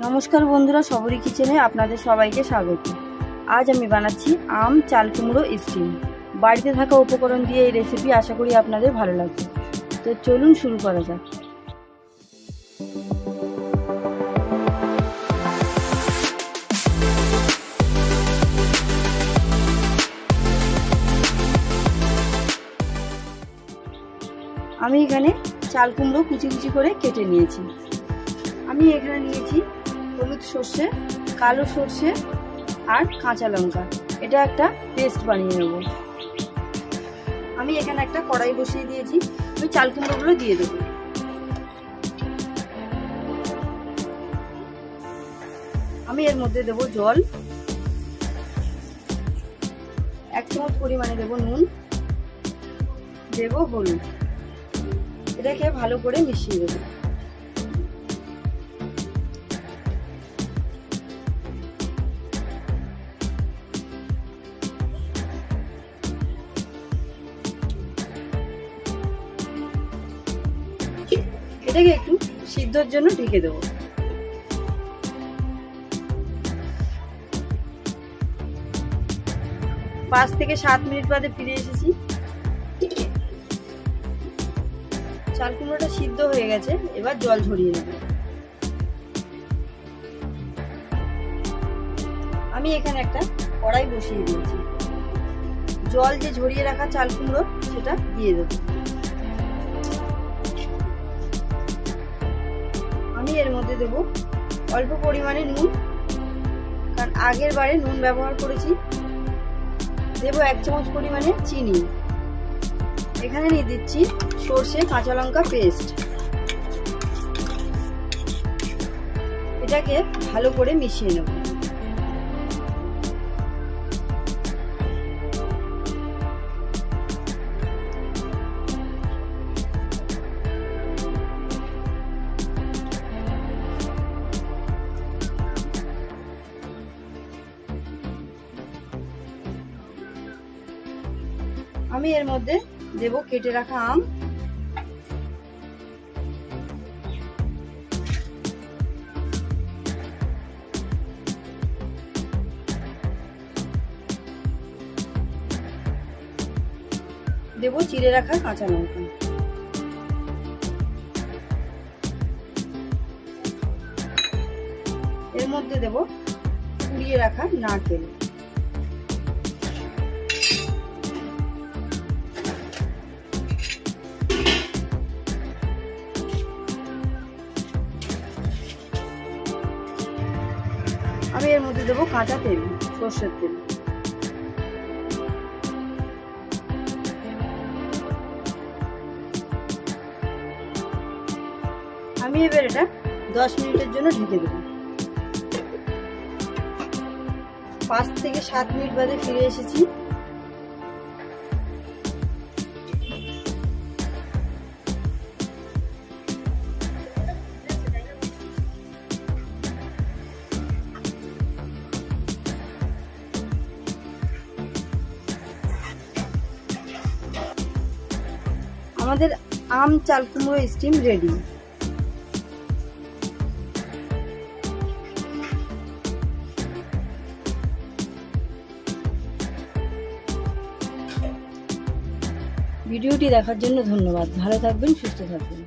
নমস্কার বন্ধুরা, সবরি কিচেনে আপনাদের সবাইকে স্বাগত। আজ আমি বানাচ্ছি আম চাল কুমড়ো স্টিম। বাড়িতে থাকা উপকরণ দিয়ে এই রেসিপি আশা করি আপনাদের ভালো লাগবে। তো চলুন শুরু করা যাক। আমি এখানে চাল কুমড়ো কুচি কুচি করে কেটে নিয়েছি। আমি এখানে নিয়েছি হলুদ সর্ষে, কালো সর্ষে আর কাঁচা লঙ্কা। এটা একটা পেস্ট বানিয়ে নেব। আমি এখানে একটা কড়াই বসিয়ে দিয়েছি। আমি চাল কুমড়োগুলো দিয়ে দেবো। আমি এর মধ্যে দেবো জল, 1 চামচ পরিমাণে দেবো নুন, দেবো হলুদ। এটাকে ভালো করে মিশিয়ে দেবো। এটাকে একটু সিদ্ধর জন্য ঢেকে দেবো। 5 থেকে 7 মিনিট বাদে ফিরে এসেছি। চাল কুমড়োটা সিদ্ধ হয়ে গেছে। এবার জল ঝরিয়ে নেব। আমি এখানে একটা কড়াই বসিয়ে দিয়েছি। জল যে ঝরিয়ে রাখা চাল কুমড়ো সেটা দিয়ে দেব। আমি এর মধ্যে দেব অল্প পরিমাণে নুন, কারণ আগের বারে নুন ব্যবহার করেছি। দেব 1 চামচ পরিমাণে চিনি। এখানে নিয়ে দিচ্ছি সর্ষে কাঁচা লঙ্কা পেস্ট। এটাকে ভালো করে মিশিয়ে নেব। আমি এর মধ্যে দেব কেটে রাখা আম। দেব চিড়ে রাখা কাঁচা লঙ্কা। এর মধ্যে দেব কুড়িয়ে রাখা নারকেল। আমি এর মধ্যে দেবো কাঁচা তেল, সর্ষের তেল। আমি এবার এটা 10 মিনিটের জন্য ঢেকে দেব। 5 থেকে 7 মিনিট বাদে ফিরে এসেছি। আমাদের আম চাল কুমড়ো স্টিম রেডি। ভিডিওটি দেখার জন্য ধন্যবাদ। ভালো থাকবেন, সুস্থ থাকবেন।